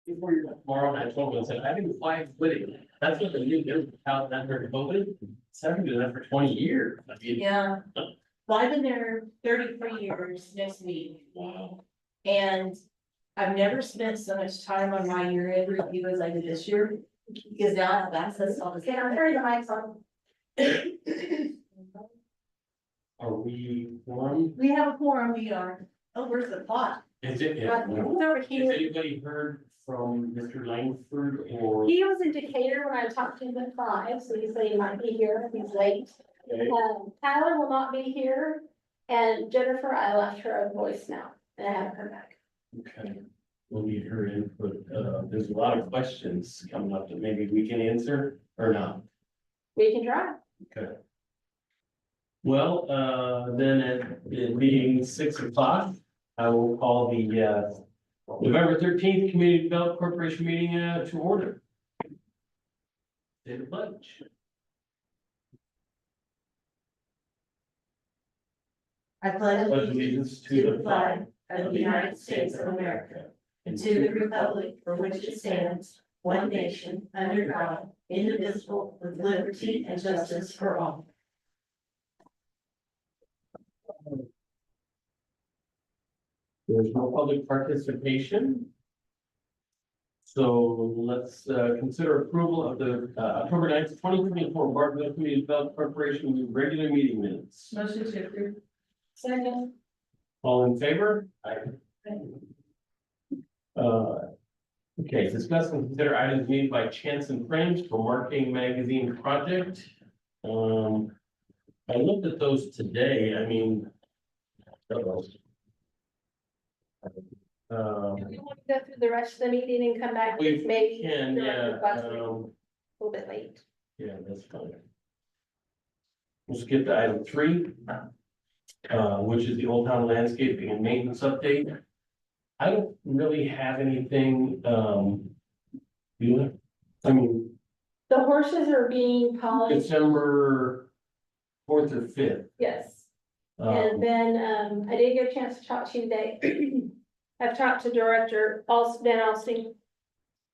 before you left tomorrow, and I told him, I said, I think the flag's quitting. That's what they knew, they were out that during COVID. So I've been doing that for 20 years. I mean, Yeah. Well, I've been there 33 years next week, wow. and I've never spent so much time on my year-end review as I did this year. Because now I have access to all this. Can I turn the mics on? Are we one? We have a forum, we are. Oh, where's the pot? Is it? Yeah. It's over Has here. anybody heard from Mr. Langford or? He was in Decatur when I talked to him at 5, so he said he might be here if he's late. Okay. Tyler will not be here, and Jennifer, I left her a voicemail, and I haven't heard back. Okay, we'll need her input. There's a lot of questions coming up that maybe we can answer or not. We can try. Okay. Well, then at it being 6 o'clock, I will call the November 13th Community Development Corporation meeting to order. Say the pledge. I pledge Pledge allegiance to the flag of the United States of America and to the republic for which it stands, one nation, under God, indivisible, with liberty and justice for all. There's no public participation. So let's consider approval of the October 9th, 2024 Bartonville Community Development Corporation regular meeting minutes. Motion to approve. Second. All in favor? Aye. Okay, discuss and consider items made by Chance and Friends for Marketing Magazine project. I looked at those today, I mean. Do we want to go through the rest of the meeting and come back? We Maybe can, yeah, a little bit late. yeah, that's fine. We'll skip to item 3, which is the Old Town Landscaping and Maintenance Update. I don't really have anything, I mean, The horses are being polished, December 4th or 5th. yes. And then, I did get a chance to talk to you today. I've talked to Director Ben Alsting.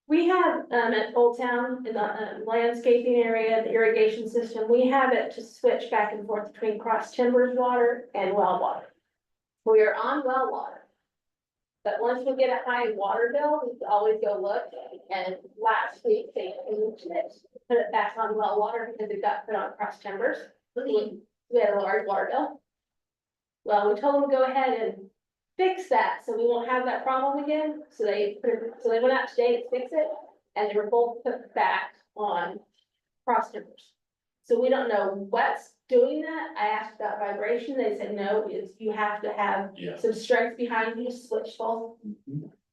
We have, at Old Town, in the landscaping area, the irrigation system, we have it to switch back and forth between cross timbers water and well water. We are on well water. But once we get a high water bill, we always go look, and last week they moved it, put it back on well water because it got put on cross timbers. We had a large water bill. Well, we told them to go ahead and fix that, so we won't have that problem again. So they went out today to fix it, and they were both put back on cross timbers. So we don't know what's doing that. I asked about vibration. They said, no, you have to have Yeah. some strength behind you, switch both.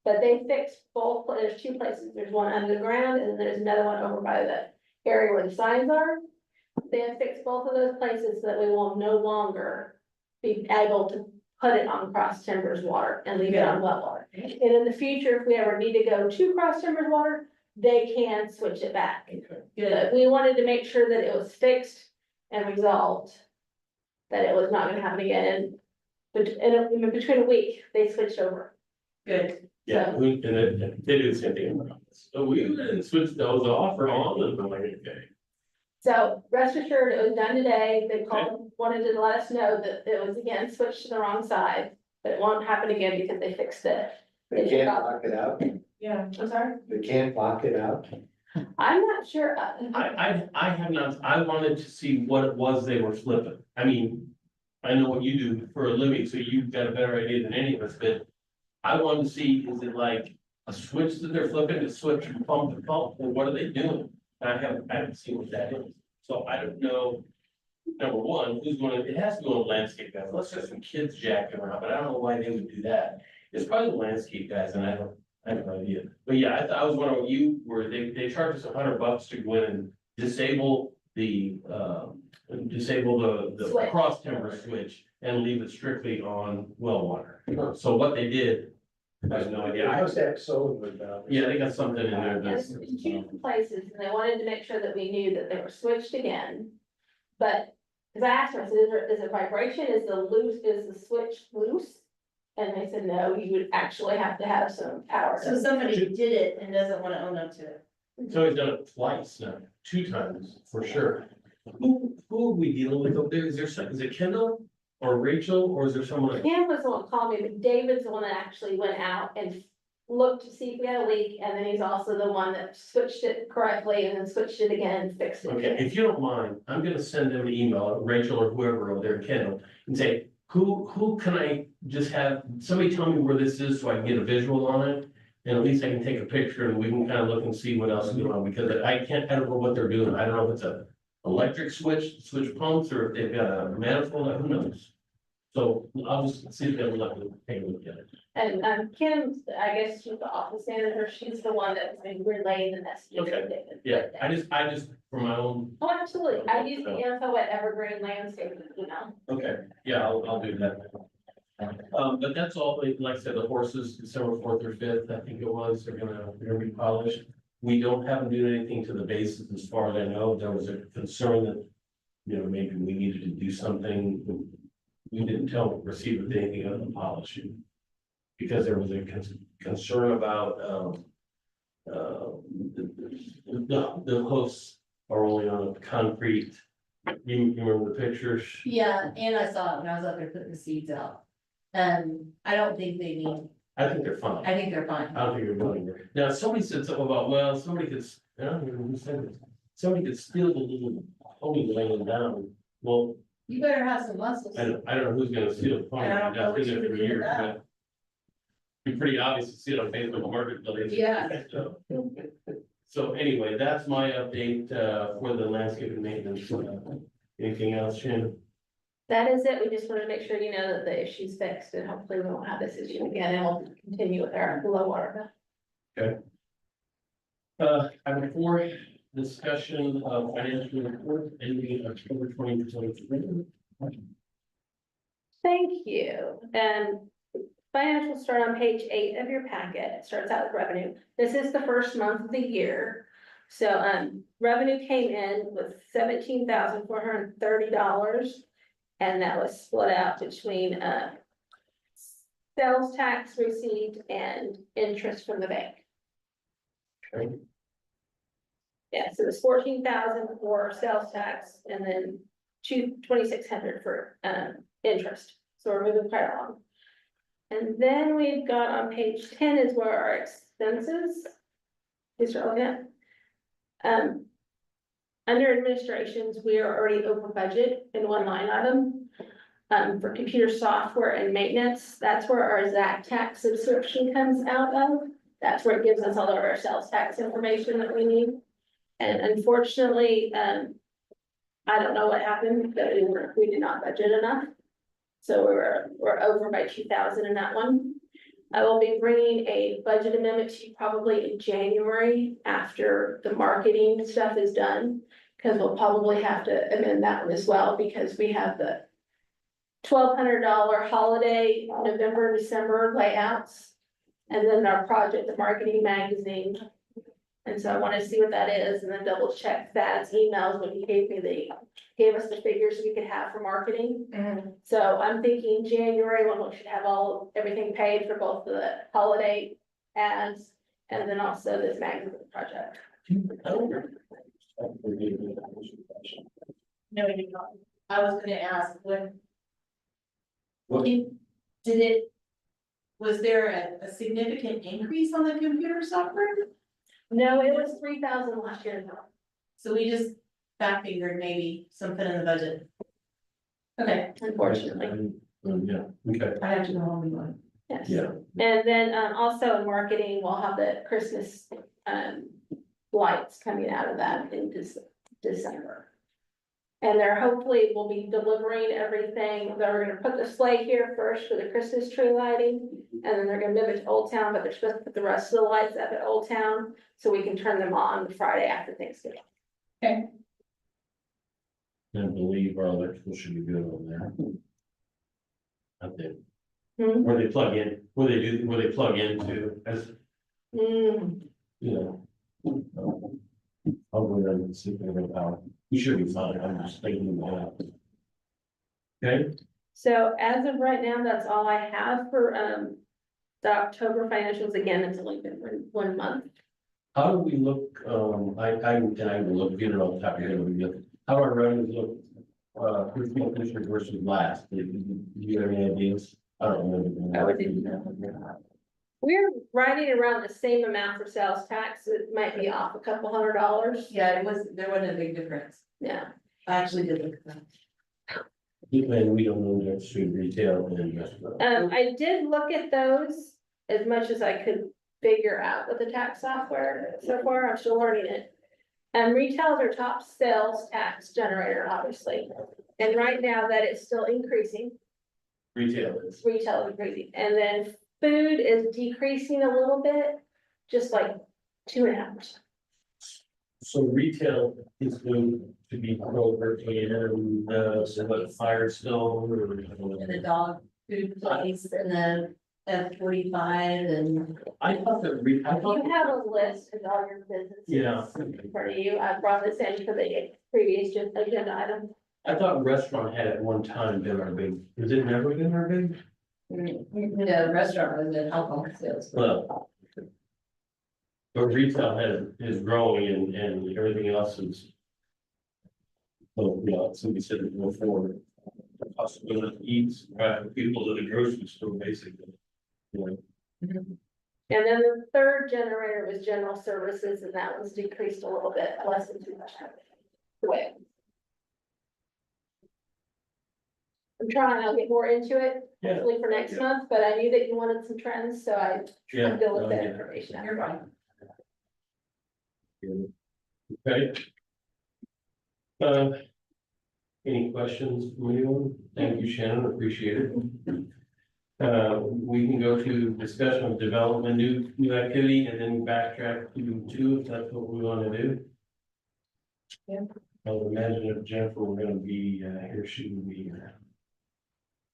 But they fixed both, there's 2 places. There's one under the ground, and there's another one over by the area where the signs are. They have fixed both of those places so that we will no longer be able to put it on cross timbers water and leave it on well water. And in the future, if we ever need to go to cross timbers water, they can switch it back. Okay. But we wanted to make sure that it was fixed and resolved, that it was not gonna happen again. But in between a week, they switched over. Good. Yeah, they do the same thing. So we didn't switch those off or on, and I'm like, okay. So rest assured, it was done today. They called, wanted to let us know that it was again switched to the wrong side, but it won't happen again because they fixed it. They can't lock it out, Yeah. I'm sorry? they can't lock it out. I'm not sure. I have not, I wanted to see what it was they were flipping. I mean, I know what you do for a living, so you've got a better idea than any of us, but I wanted to see, is it like a switch that they're flipping, a switch from pump to pump, or what are they doing? I haven't seen what that is, so I don't know. Number one, who's gonna, it has to go to landscape guys, let's just some kids jacking around, but I don't know why they would do that. It's probably the landscape guys, and I have no idea, but yeah, I was wondering what you were, they charged us $100 to go in and disable the Switch. cross timber switch and leave it strictly on well water. So what they did, I have no idea. I was that sold with. Yeah, they got something in there And that's. it's in 2 different places, and they wanted to make sure that we knew that they were switched again. But, cause I asked her, I said, is it vibration, is the switch loose? And they said, no, you would actually have to have some power. So somebody did it and doesn't wanna own up to it. So he's done it twice now, 2 times for sure. Who are we dealing with up there? Is it Kendall or Rachel or is there someone? else? Cam was the one who called me, but David's the one that actually went out and looked to see if we had a leak, and then he's also the one that switched it correctly and then switched it again and fixed it. Okay, if you don't mind, I'm gonna send them an email, Rachel or whoever over there, Kendall, and say, who can I just have, somebody tell me where this is so I can get a visual on it? And at least I can take a picture and we can kind of look and see what else is going on, because I don't know what they're doing. I don't know if it's a electric switch pumps, or if they've got a manifold, who knows? So I'll just see if they'll let me take a look at it. And, Kim, I guess she's the office manager, she's the one that's been relaying the message. to Okay. David. Yeah, I just, for my own, Oh, absolutely, I use the info at Evergreen Landscaping, you know. okay, yeah, I'll do that. But that's all, like I said, the horses, December 4th or 5th, I think it was, they're gonna be polished. We haven't done anything to the bases as far as I know. There was a concern that, maybe we needed to do something. We didn't receive anything other than polishing. Because there was a concern about, the hoofs are only on a concrete. You remember the pictures? Yeah, and I saw it when I was up there putting the seeds out. I don't think they need, I think they're fine. I think they're fine. I don't think they're going there. Now, somebody said something about, well, somebody could, I don't know who said it. Somebody could steal the little pony laying down. Well, You better have some muscles. I don't know who's gonna steal the pony. I don't know I've been what you there for would do with years, that. but It's pretty obvious to see it on Facebook Marketplace. Yeah. So anyway, that's my update, for the landscape and maintenance. Anything else, Shannon? That is it, we just wanted to make sure you know that the issue's fixed, and hopefully we won't have this issue again, and we'll continue with our low water. Item 4, discussion of financial report ending October 2023. Thank you, and financials start on page 8 of your packet. It starts out with revenue. This is the first month of the year. So, revenue came in with $17,430, and that was split out between, sales tax received and interest from the bank. Okay. Yeah, so it's 14,000 for sales tax and then 2,600 for, interest. So we're moving quite along. And then we've got on page 10 is where our expenses. Is relevant. Under administrations, we are already over budget in one line item. For computer software and maintenance, that's where our Zack tax subscription comes out of. That's where it gives us all of our sales tax information that we need. And unfortunately, I don't know what happened, but we did not budget enough. So we're over by 2,000 in that one. I will be bringing a budget amendment to you probably in January after the marketing stuff is done. Because we'll probably have to amend that one as well, because we have the $1,200 holiday, November, December layouts. And then our project, the marketing magazine. And so I want to see what that is and then double check Thad's emails when he gave us the figures we could have for marketing. So I'm thinking January when we should have everything paid for both the holiday ads and then also this magazine project. No, you don't. I was gonna ask, What? was there a significant increase on the computer software? No, it was 3,000 last year. So we just back figured maybe something in the budget. Okay, Unfortunately, Yeah, okay, I have to go home and one. yes. yeah. And then, also in marketing, we'll have the Christmas, lights coming out of that in December. And they're hopefully will be delivering everything. They're gonna put the sleigh here first for the Christmas tree lighting. And then they're gonna move it to Old Town, but they're supposed to put the rest of the lights up at Old Town, so we can turn them on the Friday after Thanksgiving. I believe our electrical should be good on there. I think. Hmm. Where they plug into, as, Hmm. I'll go there and see if they have power. You should be fine, I'm just thinking about it. Okay, So as of right now, that's all I have for, the October financials. Again, it's only been 1 month. How do we look, I will look, get it on top of your head, how do our revenues look? First month this year versus last, do you have any ideas? I don't know. I would do We're writing around the same amount for sales tax. It might be off a couple $100. Yeah, there wasn't a big difference. Yeah. I actually did look at that. And we don't know the difference between retail and restaurant. I did look at those as much as I could figure out with the tax software. So far, I'm still learning it. Retail is our top sales tax generator, obviously. And right now that is still increasing. Retail is, Retail is increasing. And then food is decreasing a little bit, just like 2.5%. so retail is going to be over and, what, Firestone or? And the dog food place and the F-45 and. I thought that, I thought, You have a list of all your businesses. yeah, In front of you. I brought this in because they get previous agenda item. I thought restaurant had at one time been our big, is it never been our big? The restaurant was in alcohol sales. Well. But retail is growing and everything else is. Well, yeah, somebody said it before. Possibility to eat, people at the grocery store, basically. You know, And then the third generator was general services, and that was decreased a little bit, less than 2%. Way. I'm trying, I'll get more into it, Yeah. hopefully for next month, but I knew that you wanted some trends, so I Yeah. tried to look that yeah. information out. You're fine. Okay. Any questions from anyone? Thank you, Shannon, appreciate it. We can go to discussion of development, new activity, and then backtrack to two, if that's what we want to do. Yeah. I would imagine if Jennifer were gonna be, here, she would be here.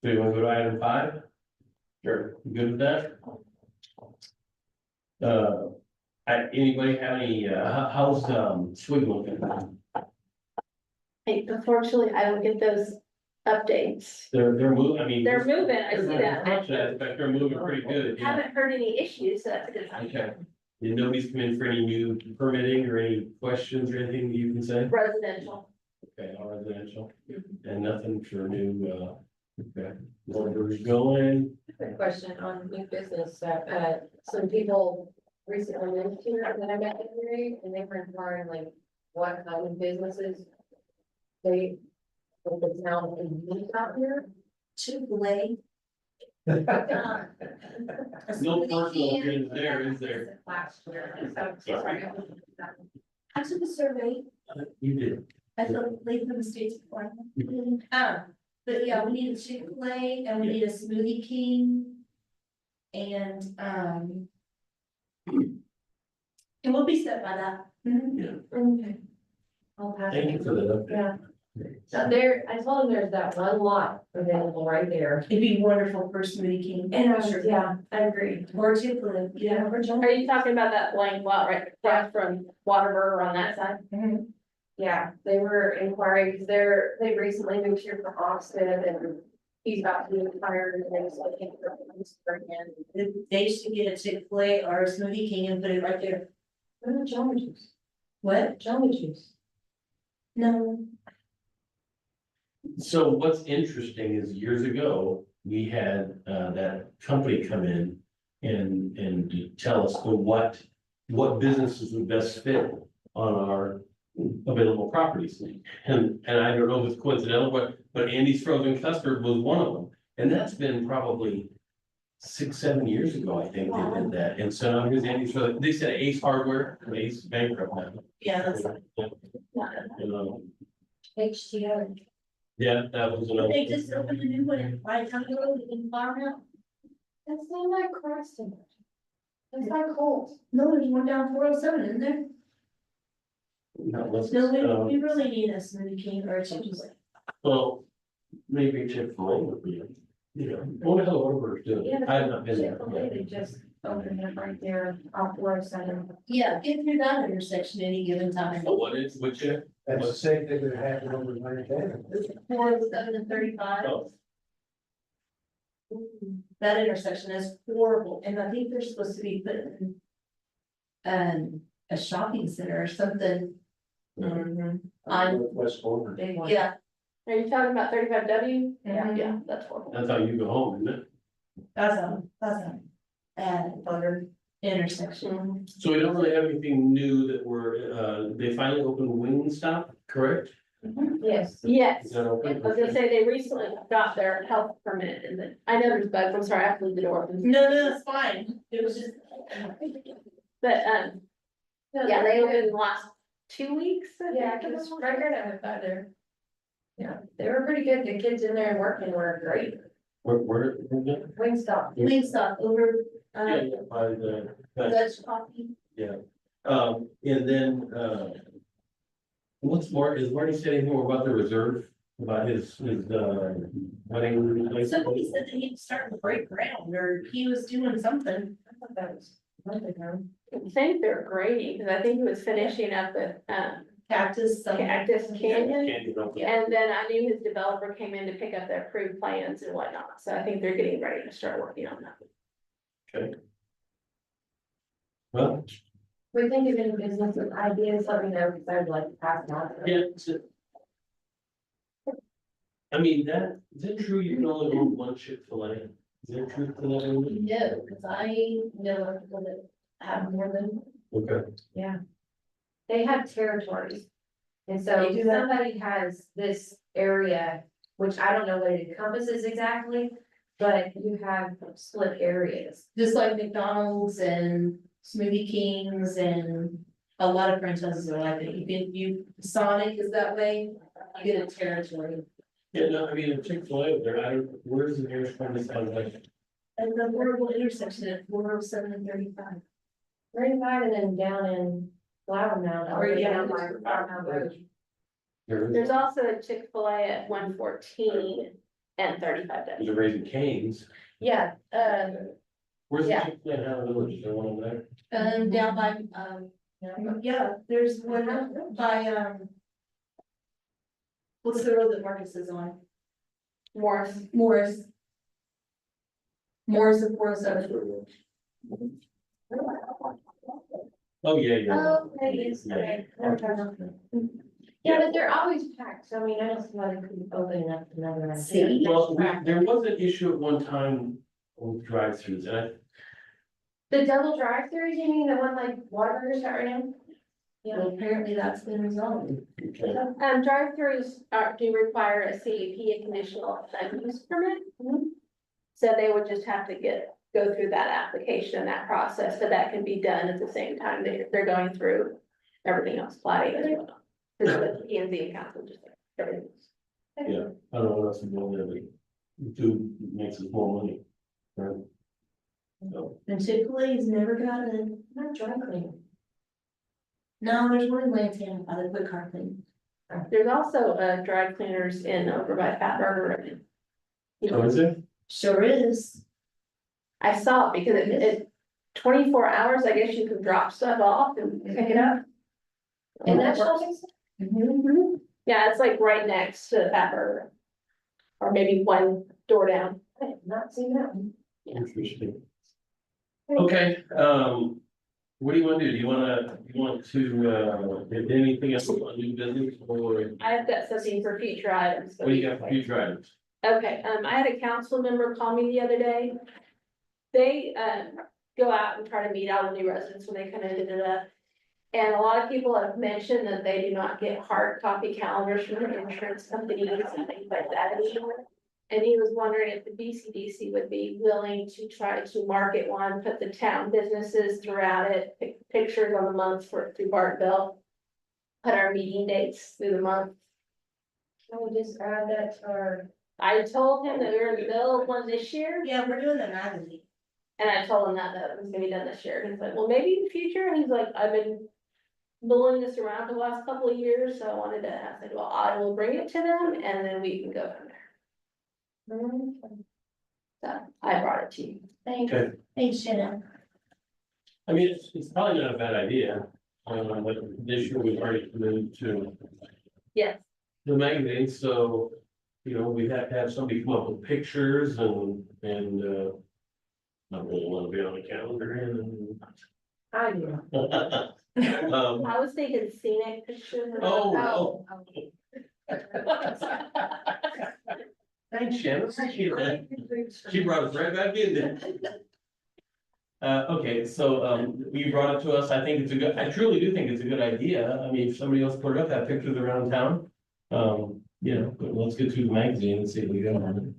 So you wanna go to item 5? Sure. You good with that? Anybody have any, how's, Swig looking? Hey, unfortunately, I don't get those updates. They're moving, I mean. They're moving, I see that. But they're moving pretty good, yeah. Haven't heard any issues, so that's a good sign. Okay. Did nobody's come in for any new permitting or any questions or anything you can say? Residential. Okay, all residential, and nothing for new, okay, orders going. Quick question on new business, some people recently moved here that I met in here, and they were inquiring like, what kind of businesses they, what the town can use out here. Chick-fil-A. No personal things there, is there? Last year, I took a survey, You did. I thought they from the states before. But yeah, we need a Chick-fil-A and we need a Smoothie King. And we'll be set by that. Yeah. Okay. I'll pass Thank you it. for that. Yeah. So there, I told them there's that one lot available right there. It'd be wonderful for a Smoothie King. Yeah, I agree. Or Chick-fil-A, yeah, or John. Are you talking about that blank lot right across from Whataburger on that side? Yeah, they were inquiring, because they recently moved here from Austin and he's about to be retired and they was looking for things for him. They should get a Chick-fil-A or a Smoothie King and put it right there. Jelly juice. What? Jelly juice. No. So what's interesting is years ago, we had, that company come in and tell us what businesses would best fit on our available properties. And I don't know if it's coincidental, but Andy's Frozen Custard was one of them. And that's been probably 6-7 years ago, I think they did that. And so now here's Andy's Frozen, they said Ace Hardware, Ace bankrupt now. Yeah, that's. HTO. Yeah, that was another. They just opened a new one, right down the road in Farmville. That's not like Creston. That's like Coles. No, there's one down 407, isn't there? No, we really need a Smoothie King or a Chick-fil-A. Well, maybe Chick-fil-A would be, you know, what the hell Orber's doing? I have not been there. Chick-fil-A, they just opened it right there off 407. Yeah, get through that intersection any given time. Oh, what is, which, That's the same thing that happened over my head. 407 and 35. oh, That intersection is horrible, and I think they're supposed to be putting. A shopping center or something. On, West corner. Big one. yeah. Are you talking about 35W? Mhm. Yeah, that's horrible. That's how you go home, isn't it? That's a. Butter intersection. So we don't really have anything new that we're, they finally opened Wingstop, correct? Yes. Yes, Is that open? I was gonna say they recently got their health permit and then, I know there's bugs, I'm sorry, I have to leave the door open. No, it's fine, it was just. But, yeah, they opened in the last 2 weeks. I Yeah, think. because right here, I went by there. Yeah, they were pretty good. The kids in there working were great. Where? Wingstop. Wingstop over, Yeah, yeah, by the, Dutch coffee. and then, what's more, is Marty said anything more about the reserve? About his, wedding? Somebody said that he was starting to break ground, or he was doing something. I thought that was month ago. I think they're grading, because I think he was finishing up with, Cactus. something. Cactus Canyon. Candy, no. And then I knew his developer came in to pick up their approved plans and whatnot, so I think they're getting ready to start working on that. Okay. Well, We think of any business with ideas, let me know, because I would like to pass them on. yeah. I mean, is it true you can only own one Chick-fil-A? Is there truth to that? No, because I know of people that have more than. Okay. They have territories. And so They do have- somebody has this area, which I don't know what it encompasses exactly, but you have split areas. Just like McDonald's and Smoothie Kings and a lot of franchises are like that. Sonic is that way, you get a territory. Yeah, no, I mean, in Chick-fil-A, where's the nearest one to sound like? And the horrible intersection at 407 and 35. 35 and then down in Flower Mound, or down by Flower Mound Road. There's also a Chick-fil-A at 114 and 35W. There's a Raising Cane's. Yeah, Where's the Yeah. Chick-fil-A in Howard Village? Is there one over there? down by, yeah, there's one by, what's the road that Marcus is on? Morris. Morris. Morris and 407. Oh, yeah, yeah. Oh, there it is, okay. Yeah, but they're always packed, so I mean, I don't see why they couldn't open up another. See? Well, there was an issue at one time with drive-throughs, and The double drive-throughs, you mean the one like Waterburgers got right now? Well, apparently that's been resolved. okay. Drive-throughs do require a CUP, a conditional use permit. So they would just have to go through that application, that process, but that can be done at the same time that they're going through everything else, plating as well. Because the P and Z council just, everything. Yeah, I don't know what else to do there, but food makes us more money. Right? So, And Chick-fil-A's never got a, Not dry cleaning. no, there's one in Lantana by the quick car thing. There's also dry cleaners in over by Fat Burger. oh, is it? Sure is. I saw it because it 24 hours, I guess you can drop stuff off and pick it up. And that's works. Mhm. Yeah, it's like right next to the Fat Burger. Or maybe one door down. I have not seen that one. Interesting. Okay, what do you want to do? Do you want to, get anything else on new business or I've got something for future items. what do you got for future items? Okay, I had a council member call me the other day. They, go out and try to meet all the new residents when they come in, and a lot of people have mentioned that they do not get hard copy calendars from the insurance companies and things like that anymore. And he was wondering if the BCDC would be willing to try to market one, put the town businesses throughout it, pictures on the month through Bartonville. Put our meeting dates through the month. Can we just add that to our, I told him that we were in the middle of one this year, Yeah, we're doing the magazine. and I told him that it was gonna be done this year, and he's like, well, maybe in the future, and he's like, I've been. Mulling this around for the last couple of years, so I wanted to, I said, well, I will bring it to them, and then we can go from there. So I brought it to you. Thanks, Okay. thanks, Shannon. I mean, it's probably not a bad idea, but this year we've already committed to Yes, the magazine, so you know, we have to have somebody come up with pictures and, not really want to be on the calendar and. I do. I was thinking scenic pictures. Oh, thanks, Shannon, appreciate that. She brought us right back in there. Okay, so, you brought it to us, I think it's a good, I truly do think it's a good idea, I mean, if somebody else put it up, have pictures around town. You know, but let's get through the magazine and see what we got on it.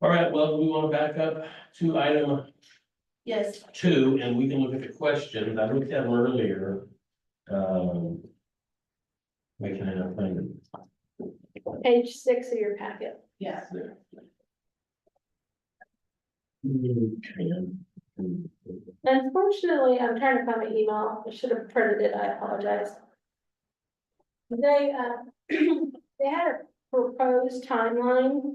All right, well, we want to back up to item Yes, 2, and we can look at the questions, I looked at them earlier. Why can I not find them? Page 6 of your packet. yeah. Unfortunately, I'm trying to find my email. I should have printed it. I apologize. They, they had a proposed timeline.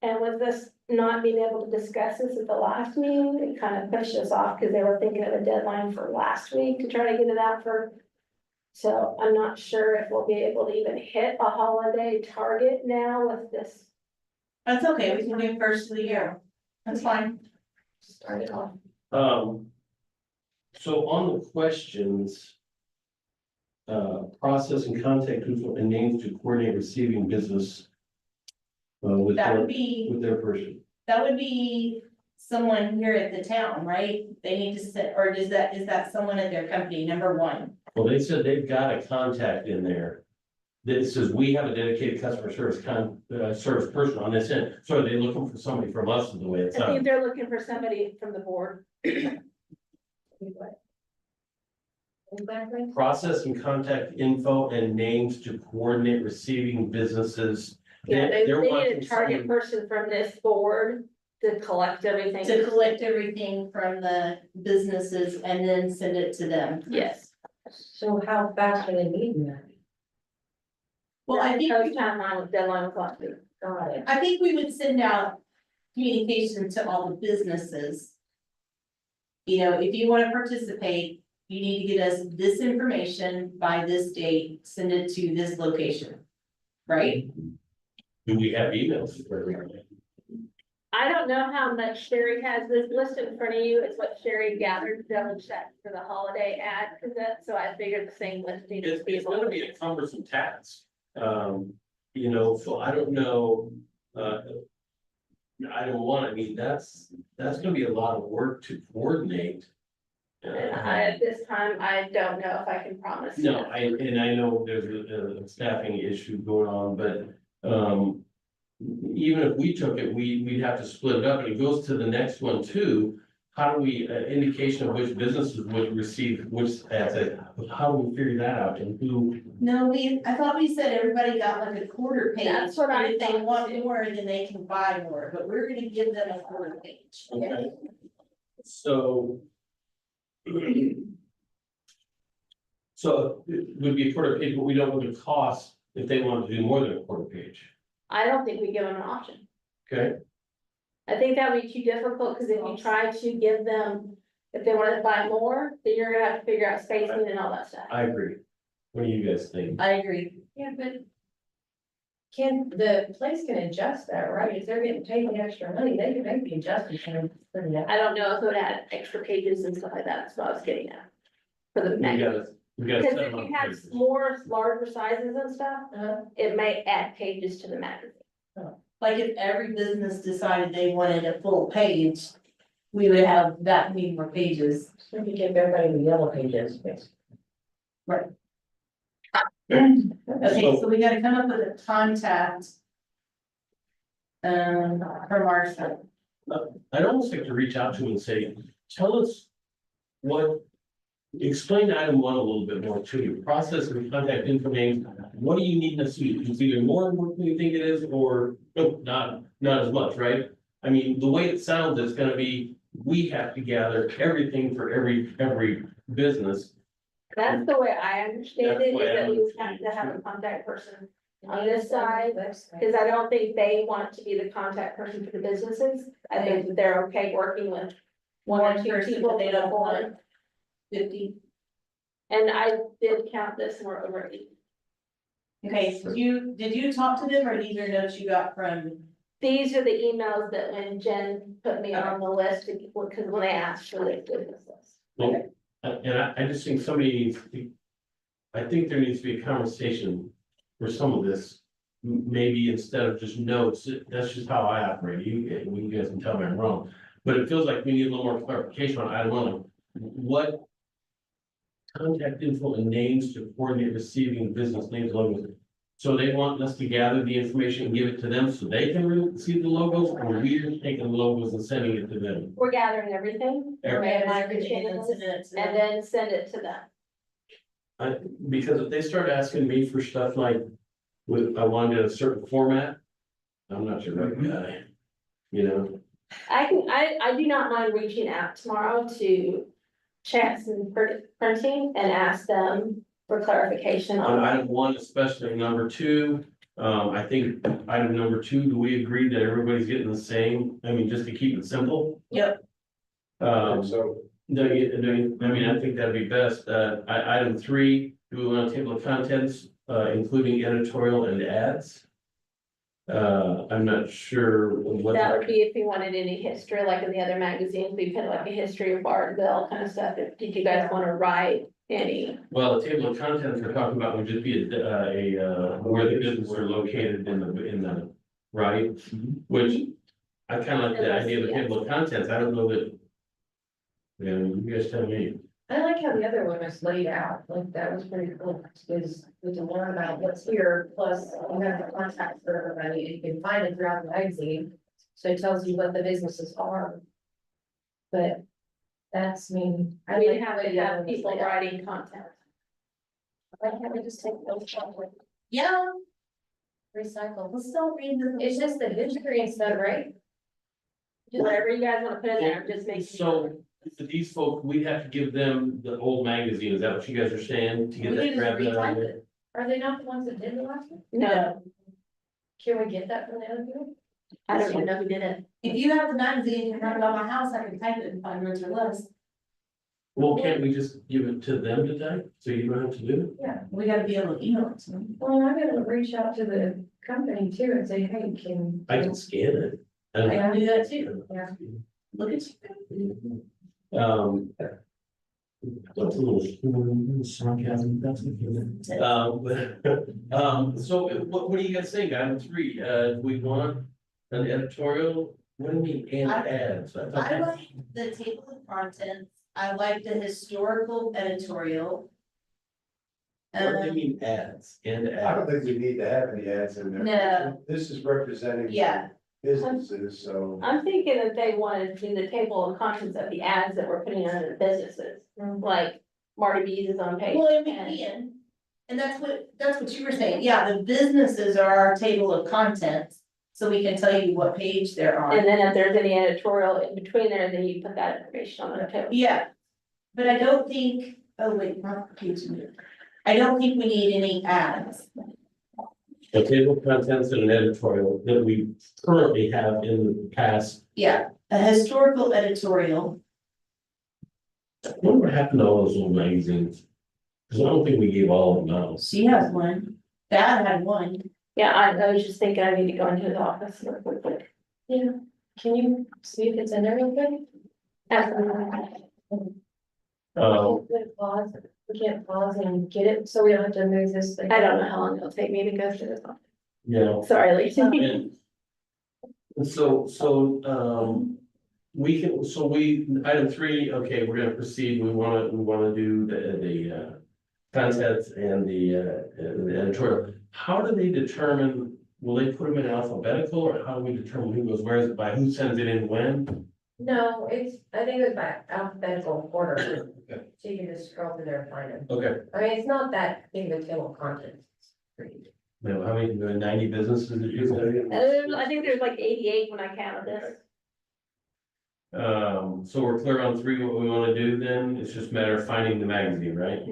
And with this not being able to discuss this at the last meeting, it kind of pushed us off because they were thinking of a deadline for last week to try to get it out for. So I'm not sure if we'll be able to even hit a holiday target now with this. That's okay, we can do first of the year. That's fine. Start it off. So on the questions. Process and contact info and names to coordinate receiving business. With That their, would be, with their person. someone here at the town, right? They need to sit, or is that someone at their company, number one? Well, they said they've got a contact in there. That says we have a dedicated customer service person on this end. So are they looking for somebody from us is the way it I think sounds? they're looking for somebody from the board. Exactly. Process and contact info and names to coordinate receiving businesses. Yeah, they They're need wanting a target someone- person from this board to collect everything. To collect everything from the businesses and then send it to them. Yes. So how fast are they needing that? Well, I think, Post timeline with deadline was last week. Got it. I think we would send out communication to all the businesses. You know, if you wanna participate, you need to get us this information by this date, send it to this location. Right? Do we have emails for everybody? I don't know how much Sherry has this list in front of you. It's what Sherry gathered, double checked for the holiday ad, cause that, so I figured the same list needed It's, to be. it's gonna be a cumbersome task. You know, so I don't know, I mean, that's gonna be a lot of work to coordinate. And at this time, I don't know if I can promise. No, I know there's a staffing issue going on, but, even if we took it, we'd have to split it up, and it goes to the next one too. How do we, indication of which businesses would receive which asset, how do we figure that out, and who? No, I thought we said everybody got like a quarter page. That's what I and if they thought want too. more, then they can buy more, but we're gonna give them a quarter page. Okay. So. So it would be a quarter page, but we don't know the cost if they wanted to do more than a quarter page, I don't think we give them an option. okay? I think that would be too difficult, cause if you try to give them, if they wanna buy more, then you're gonna have to figure out spacing and all that stuff. I agree. What do you guys think? I agree. Yeah, but. The place can adjust that, right? If they're getting paid the extra money, they can make the adjustments and put it out. I don't know if it would add extra pages and stuff like that, that's what I was getting at. For the We magazine, gotta because set if them up you have pages. more larger sizes and stuff, Uh, it may add pages to the magazine. Like if every business decided they wanted a full page, we would have that many more pages. So we give everybody the yellow pages. Okay, so we gotta come up with a contact. From our side. I'd almost like to reach out to them and say, tell us what. Explain item 1 a little bit more to you, process and contact information, what do you need us to do? It's either more work than you think it is, or no, not as much, right? I mean, the way it sounds, it's gonna be, we have to gather everything for every business. That's the way I understand That's it, the is way I that we would have understand to have it, a contact person on this side. Cause I don't think they want to be the contact person for the businesses. I think that they're okay working with one or two person, people but they don't before. want 50. 50. And I did count this, and we're over 80. Okay, did you talk to them or these are notes you got from? These are the emails that when Jen put me on the list, because when they asked for the business list. Well, and I just think somebody needs to, I think there needs to be a conversation for some of this. Maybe instead of just notes, that's just how I operate, you guys can tell me I'm wrong. But it feels like we need a little more clarification on item one, what contact info and names to coordinate receiving business names, logos. So they want us to gather the information and give it to them so they can see the logos, or we're taking the logos and sending it to them? We're gathering everything. Everything. And then send it to them. Because if they start asking me for stuff like, I wanted a certain format, I'm not your right guy, you know? I do not mind reaching out tomorrow to Chance and Printing and ask them for clarification On on. item one, especially number two, I think item number two, do we agree that everybody's getting the same? I mean, just to keep it simple? Yep. So, I mean, I think that'd be best. Item three, do we want a table of contents, including editorial and ads? I'm not sure what. That would be if you wanted any history, like in the other magazines, we put like a history of Bartonville kind of stuff. Did you guys want to write any? Well, the table of contents we're talking about would just be where the businesses are located in the, right? Which I kind of like the idea of the table of contents. I don't know that. Yeah, you guys tell me. I like how the other one was laid out, like that was pretty cool, because we can learn about what's here, plus you have the contacts for everybody, you can find it throughout the magazine. So it tells you what the businesses are. But that's me. I We like have the way to the other have one was people laid out. writing content. Why can't we just take those off and Yeah, recycle? let's still read the. It's just the history and stuff, right? Whatever you guys want to put in there, just make. So, for these folk, we have to give them the old magazine, is that what you guys are saying, to get We that, can just grab that out retype of there? it. Are they not the ones that did the last one? No, Can we get that from the other people? I don't even know who did it. If you have the magazine, you can run it on my house, I can type it in 5 minutes or less. Well, can't we just give it to them to type, so you don't have to do it? Yeah. We gotta be able to email it to them. Well, I'm gonna reach out to the company too and say, hey, can. I can scan it. I can do that too. Yeah. Look at you. What's a little sarcasm, that's okay. So what do you guys think, item three, do we want an editorial, what do you mean, and ads? I thought I that- like the table of contents, I like the historical editorial. What do you mean ads, and I don't ads? think we need to have any ads in there. No. This is representing. Yeah. Businesses, so. I'm thinking that they wanted to do the table of contents of the ads that we're putting under the businesses, like Marty B's is on page. Well, and we 10. can, and that's what you were saying, yeah, the businesses are our table of contents. So we can tell you what page they're on. And then if there's any editorial in between there, then you put that information on the table. Yeah, but I don't think, oh wait, not page two. I don't think we need any ads. A table of contents and an editorial that we currently have in the past. Yeah, a historical editorial. What happened to all those little magazines? Cause I don't think we gave all of them out. She has one. Dad had one. Yeah, I was just thinking I need to go into his office real quick. Yeah, can you see if it's in there real quick? Pause, we can't pause and get it, so we don't have to move this thing. I don't know how long it'll take me to go through this. Yeah. Sorry, Lisa. And we can, item three, okay, we're gonna proceed, we wanna do the contents and the editorial. How do they determine, will they put them in alphabetical, or how do we determine who goes where, is it by who sends it in when? No, I think it was by alphabetical order, so you can just scroll through there and find them. Okay, I mean, it's not that big of a table of contents. now, how many, 90 businesses did you say? I think there's like 88 when I counted this. So we're clear on three, what we wanna do then, it's just a matter of finding the magazine, right?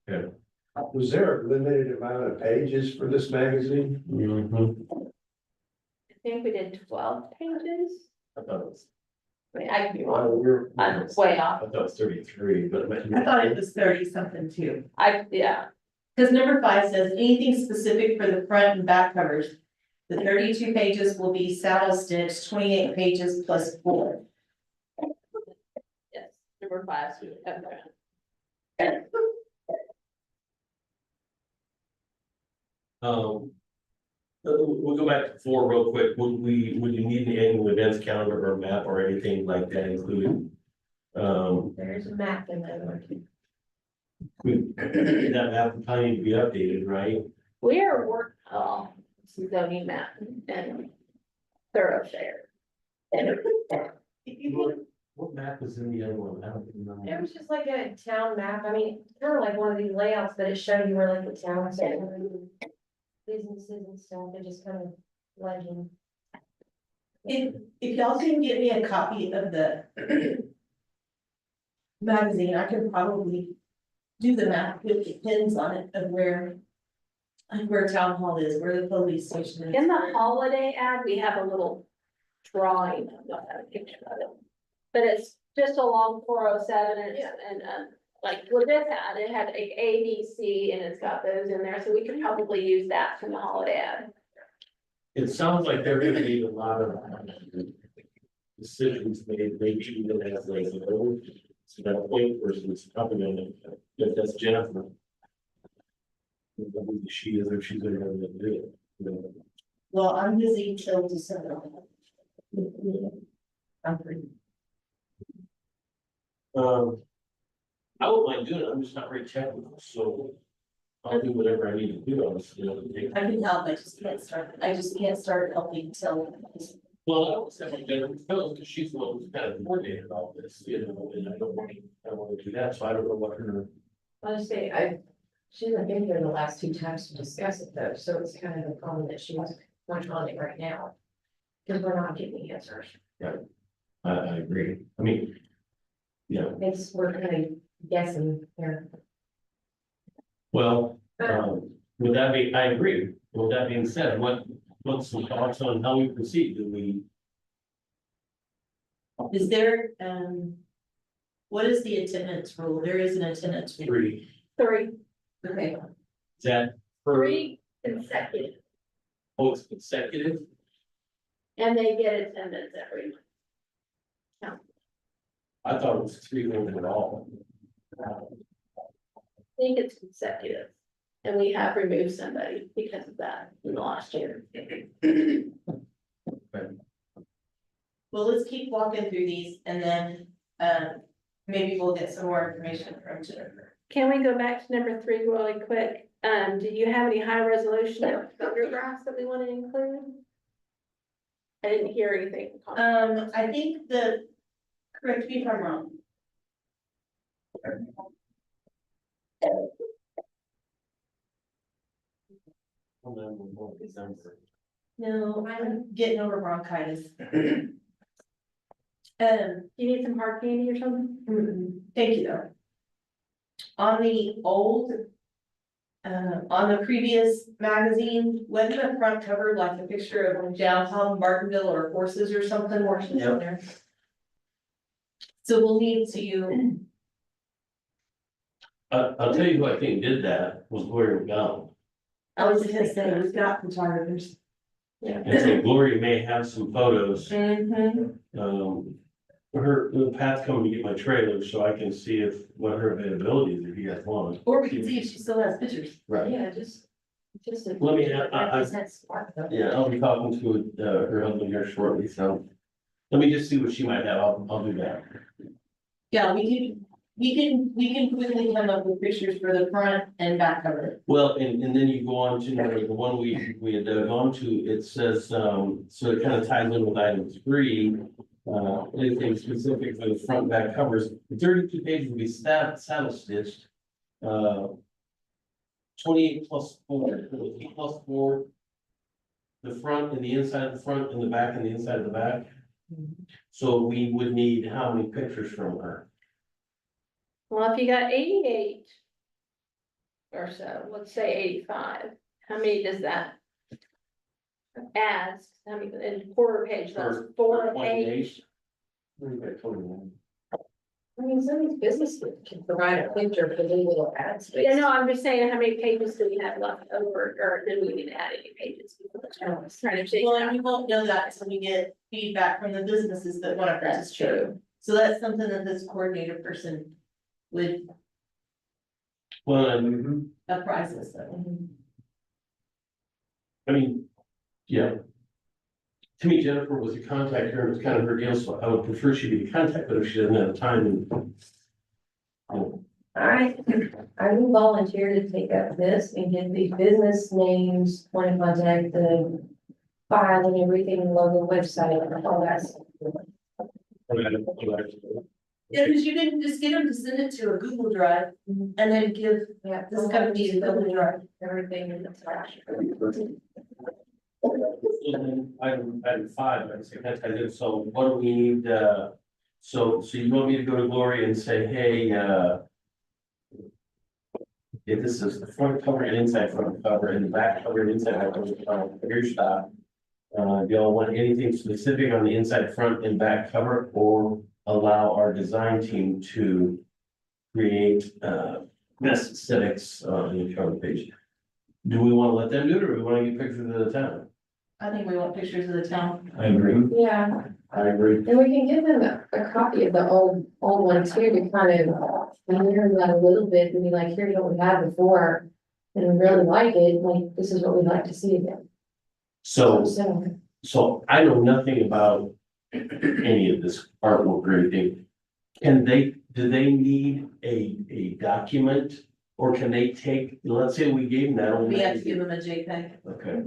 Okay. Was there a limited amount of pages for this magazine? Mhm. I think we did 12 pages. I thought it was, I mean, I could be wrong. we're. I'm way off. I thought it was 33, but. I thought it was 30 something too. Yeah, Cause number 5 says anything specific for the front and back covers. The 32 pages will be saddle stitched, 28 pages plus 4. Yes, number 5. We'll go back to 4 real quick. Would you need an annual events calendar or map or anything like that included? There's a map in there. That map would probably need to be updated, right? We are working on zoning map and thoroughfare. What map was in the other one? I don't remember. It was just like a town map, I mean, kind of like one of these layouts, but it showed you where like the towns and businesses and stuff, it just kind of legend. If y'all can get me a copy of the magazine, I can probably do the map with the pins on it of where, like where town hall is, where the police station is. In the holiday ad, we have a little drawing of a picture of it. But it's just along 407 and like with this ad, it had A, B, C, and it's got those in there, so we could probably use that from the holiday ad. It sounds like they're gonna need a lot of decisions made, maybe even as like, so that point person's probably gonna, if that's Jennifer. Who she is, or she's gonna have to do it. You know. Well, I'm busy till December. I'm free. I wouldn't mind doing it, I'm just not very technical, so I'll do whatever I need to do on this, you know. I can help, I just can't start helping till. Well, I don't say Jennifer, because she's the one who's kind of coordinated all this, you know, and I don't want to do that, so I don't know what her. I'll just say, she hasn't been here the last 2 times to discuss it though, so it's kind of a problem that she was working on it right now. Because we're not getting answers, I agree, I mean. Yeah, we're kind of guessing here. well, with that being, I agree, with that being said, what's some thoughts on how we proceed, do we? Is there, what is the attendance rule? There is an attendance rule. 3, 3, Okay, is that per, 3 consecutive, oh, it's consecutive? and they get attendance every month. I thought it was 3 overall. I think it's consecutive, and we have removed somebody because of that in the last year. well, let's keep walking through these and then, maybe we'll get some more information from Jennifer. Can we go back to number 3 really quick? Do you have any high resolution photographs that we want to include? I didn't hear anything. I think correct me if I'm wrong. No, I'm getting over bronchitis. You need some hard candy or something? Thank you though. On the old, on the previous magazine, wasn't the front cover like a picture of downtown Bartonville or horses or something? Horses in Yep. there. So we'll need to, I'll tell you who I think did that, was Gloria McDonald. I was gonna say, we've got photographers. And so Gloria may have some photos, Mm-hmm. Pat's coming to get my trailer, so I can see what her availability is, if you guys want. Or we can see if she still has pictures. Right. Yeah, just. Let me, I- Represent Spark though. Yeah, I'll be talking to her husband here shortly, so. Let me just see what she might have, I'll do that. Yeah, we can quickly come up with pictures for the front and back cover. Well, and then you go on to the one we had gone to, it says, so it kind of ties in with item 3. Anything specific for the front and back covers, the 32 pages will be saddle stitched. 28 plus 4, 8 plus 4. The front and the inside of the front and the back and the inside of the back. So we would need how many pictures from her? Well, if you got 88 or so, let's say 85, how many does that add? I mean, in quarter page, that's 4 a page. I mean, some of these businesses can provide a picture for the little ad space. Yeah, no, I'm just saying, how many pages do we have left over, or do we need to add any pages? I was trying to figure Well, out. and we won't know that until we get feedback from the businesses that want to That's participate. true. So that's something that this coordinator person would Well, and, apprise us of. I mean, yeah. To me, Jennifer was a contact her, and it was kind of her deal, so I would prefer she be a contact, but if she doesn't have time and. I will volunteer to take up this and get the business names, point of contact, the file and everything, logo, website, and all that. Yeah, because you didn't just get them to send it to a Google Drive and then give Yeah, this company a Google Drive. everything in the trash. Item five, I say that's, I did, so what do we need, so you want me to go to Gloria and say, hey, if this is the front cover and inside front cover and the back cover and inside cover, here's stop. Do y'all want anything specific on the inside front and back cover, or allow our design team to create, best aesthetics on the cover page? Do we want to let them do it, or do we want to get pictures of the town? I think we want pictures of the town. I agree. Yeah, I agree. and we can give them a copy of the old one too, to kind of mirror that a little bit and be like, here's what we had before. And we really like it, like, this is what we'd like to see again. So, So, so I know nothing about any of this artwork or anything. Do they need a document, or can they take, let's say we gave them that. old We have to magazine. give them a JPEG. Okay.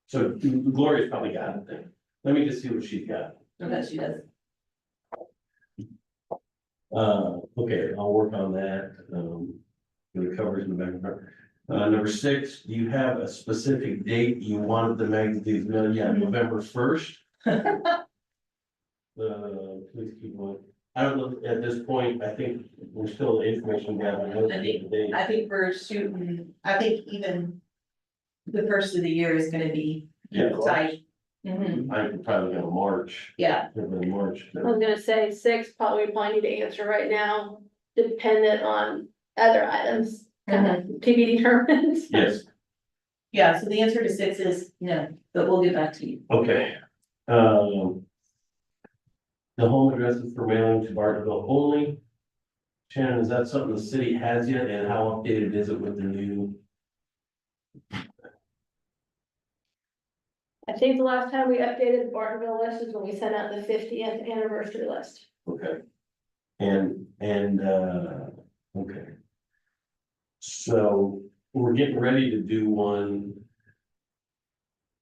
So Gloria's probably got it then. Let me just see what she's got. I bet she does. Okay, I'll work on that, the covers in the back. Number 6, do you have a specific date you wanted the magazines, yeah, November 1st? Please keep going. I don't know, at this point, I think we're still information gathering. I think we're shooting, I think even the first of the year is gonna be Yeah, tight. Mhm. I could probably go March, Yeah, February, March. I was gonna say 6, probably we probably need to answer right now, dependent on other items, kind of to be determined. Yes, yeah, so the answer to 6 is no, but we'll get back to you. okay. The home addresses for mailing to Bartonville only. Shannon, is that something the city has yet, and how updated is it with the new? I think the last time we updated the Bartonville list is when we sent out the 50th anniversary list. Okay. Okay. So we're getting ready to do one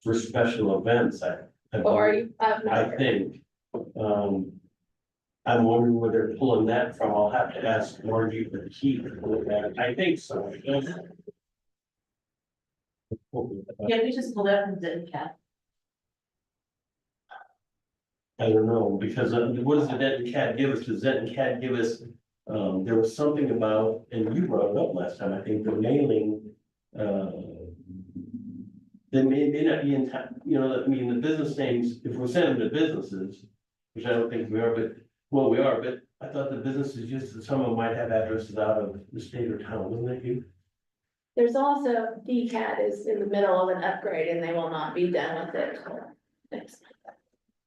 for special events, Or you, I think. I'm wondering where they're pulling that from. I'll have to ask Margie for Keith. I think so. Yeah, we just pulled out from the cat. I don't know, because what does the Denton Cat give us? Does Denton Cat give us, there was something about, and you brought it up last time, I think, the mailing, they may not be in time, you know, I mean, the business names, if we're sending them to businesses, which I don't think we are, but, well, we are, but I thought the businesses, just some of them might have addresses out of the state or town, wasn't that you? There's also DCAT is in the middle of an upgrade and they will not be done with it. It's-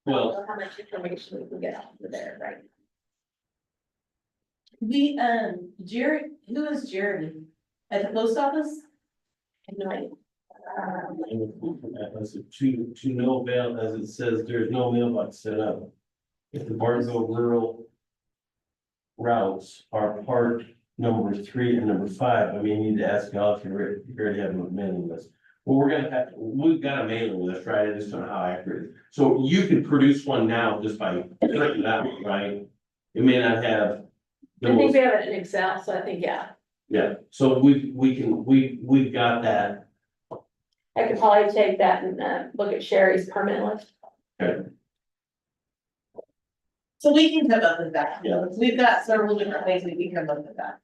I don't Well, know how much information we can get off of there, right? We, Jerry, who is Jeremy? At the post office? I have no idea. to no mail, as it says, there's no mailbox set up. If the Bartonville rural routes are part number 3 and number 5, I mean, you need to ask y'all if you already have a mailing list. Well, we've got a mailing list, right? I just don't know how accurate it is. So you can produce one now just by clicking that one, right? It may not have. the I think most- we have it in Excel, so I think, yeah, Yeah, so we've got that. I could probably take that and look at Sherry's permit list. Okay. So we can come up with that. Yeah. We've got several different ways we can come up with that.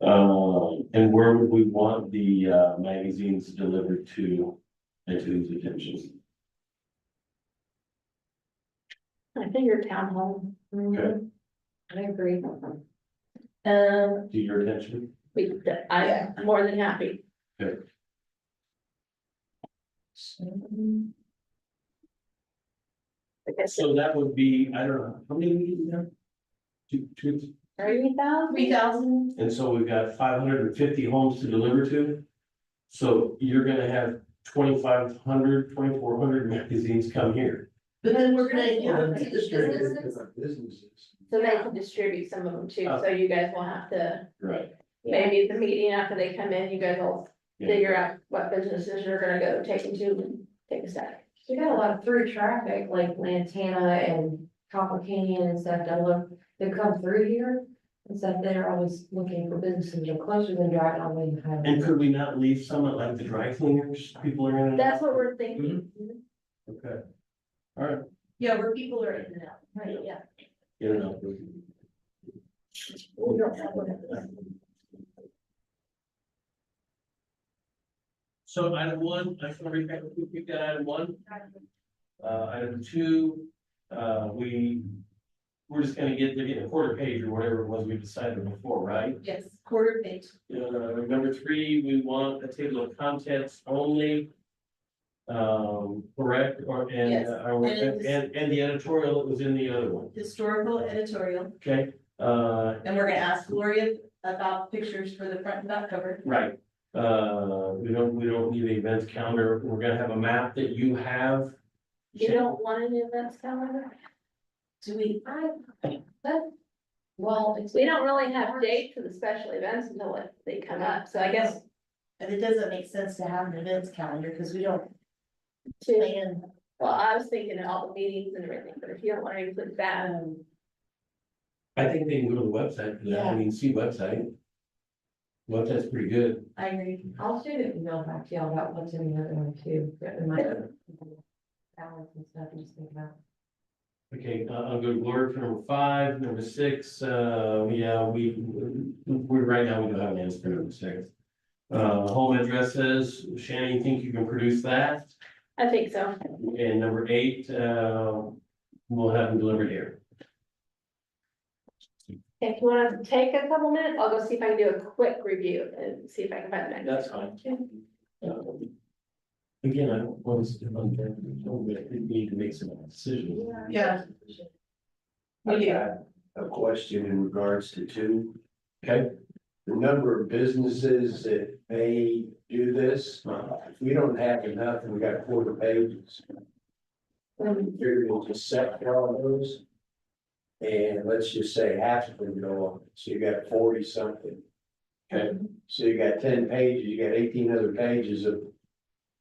And where would we want the magazines delivered to and to whose attention? I think your town hall. Okay. I agree. To your attention. I'm more than happy. So that would be, I don't know, how many we have? Two, 3,000? 3,000, and so we've got 550 homes to deliver to. So you're gonna have 2,400 magazines come here. but then we're gonna give Well, them to the businesses. different businesses. So they can distribute some of them too, so you guys will have to, Right. maybe at the meeting after they come in, you guys will Yeah. figure out what businesses you're gonna go take them to and take a step. We got a lot of through traffic, like Lantana and Copper Canyon and stuff that look, that come through here. And stuff, they're always looking for businesses that are closer than driving on the highway. And could we not leave some at like the dry cleaners? People are in. and That's out? what we're thinking. Okay. All right, Yeah, where people are in and out, right, yeah. you know. We don't have one of those. So item one, I just want to recap, we've got item one. Item two, we're just gonna they're getting a quarter page or whatever it was we decided before, right? Yes, quarter page. Number three, we want a table of contents only. Correct, Yes, and the editorial that was in the other one, Historical editorial, okay? and we're gonna ask Gloria about pictures for the front and back cover. Right, we don't need an events calendar, we're gonna have a map that you have. You don't want any events calendar? Do we, Well, it's. We don't really have dates for the special events until they come up, so I guess and it doesn't make sense to have an events calendar, because we don't to, plan. well, I was thinking of all the meetings and everything, but if you don't wanna include that. I think they can go to the website for that, I mean, see website. Website's pretty good. I agree. I'll shoot an email back to y'all about what's in the other one too. In my balance and stuff, and just think about. Okay, I'll go to Gloria for number five, number six, yeah, we're right now, we don't have an answer for number six. Home addresses, Shannon, you think you can produce that? I think so. And number eight, we'll have them delivered here. If you wanna take a couple minutes, I'll go see if I can do a quick review and see if I can find the That's fine. Again, I don't want us to unfair, we need to make some decisions. Yeah. I got a question in regards to two. Okay, The number of businesses that may do this, if we don't have enough and we got quarter pages. Figure we'll just set all those. And let's just say half of them go on, so you got 40 something. okay, So you got 10 pages, you got 18 other pages of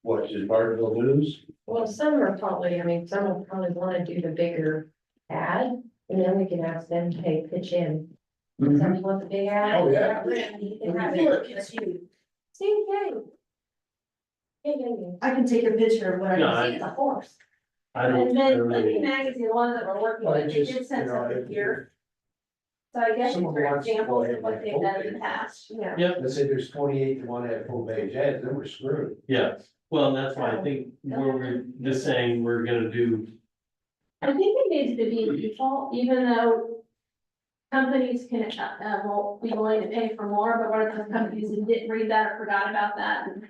what, just Bartonville news? Well, some are probably, I mean, some will probably wanna do the bigger ad, and then we can ask them to hey, pitch in. Some want the big ad. Oh, yeah. Look, it's you. See, yay. Yeah. I can take a picture of what I No, can I- see. It's a horse. I don't. And I then don't Living know. Magazine, the one that we're working Well, with, they just, did send you know, something if- here. So I guess Someone for wants to go examples ahead of what and they've vote done in it. the past, yeah. Yeah, Let's say there's 28 that want to have full page ads, then we're screwed. yeah, well, that's why I think we're just saying we're gonna do, I think it needs to be default, even though companies can, will be willing to pay for more, but one of those companies who didn't read that or forgot about that, and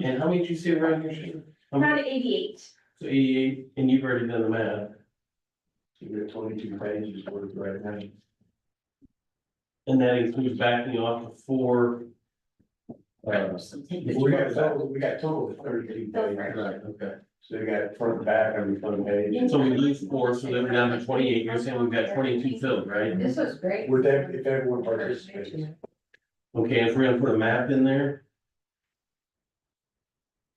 and how many did you say around here? Shane? How many? around 88. So 88, and you've already done the math, So you got 22 pages worth right now. and that includes backing off of four. We got total of 32 That's pages. right. Right, okay. So you got front and back on the front page. So we lose four, so then we're down to 28, you're saying we've got 22 filled, right? This was great. With that, if everyone participates. Okay, if we're gonna put a map in there.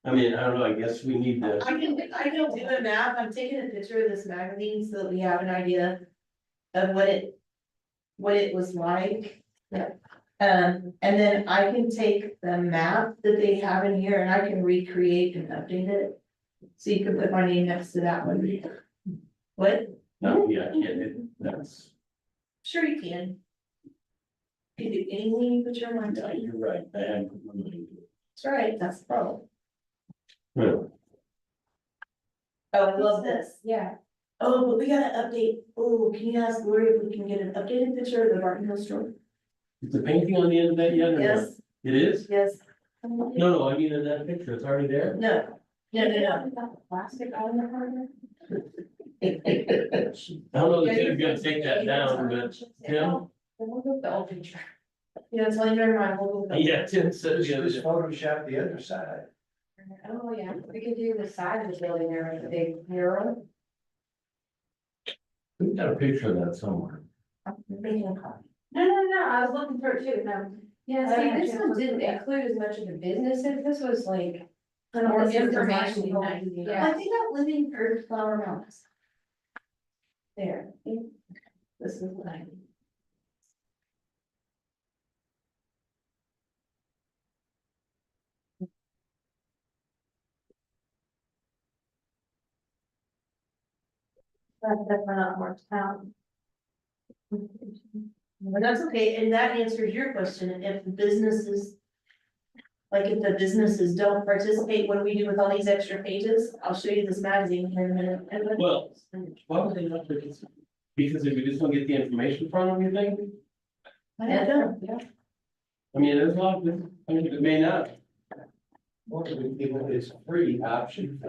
I mean, I don't know, I guess we need to, I can do a map. I'm taking a picture of this magazine so that we have an idea of what it was like. And then I can take the map that they have in here and I can recreate and update it. So you can put my name next to that one. What? no, yeah, I can't do, that's, Sure you can. You can do anything you put your mind no, to. you're right, I had. That's right, that's the problem. Hmm. Oh, I love this. Yeah. Oh, but we gotta update, oh, can you ask Lori if we can get an updated picture of the Bartonville store? Is the painting on the end of that yet or not? Yes, It is? yes. No, I mean in that picture, it's already there. No, no. Plastic on the corner? I don't know, the kid's gonna take that down, but Tim, We'll go with the old picture. Yeah, it's like, never mind, we'll go. yeah, Tim said Just the other just day. Photoshop the other side. Oh, yeah, we could do the side of the building there with a big mural. We've got a picture of that somewhere. No, I was looking for it too, no. Yeah, I see, had a this chance one to look didn't at that. include as much of the businesses, this was like More more information. information. I Yeah, think I'm living Earth Flower Mountains. there. This is what I. That's definitely not more town. But that's okay, and that answers your question, if the businesses. Like if the businesses don't participate, what do we do with all these extra pages? I'll show you this magazine here in a minute. and then- Well, why would they not participate? Because if we just don't get the information from them, you think? I don't know. I mean, there's a lot of, I mean, it may not. Well, it's a free option.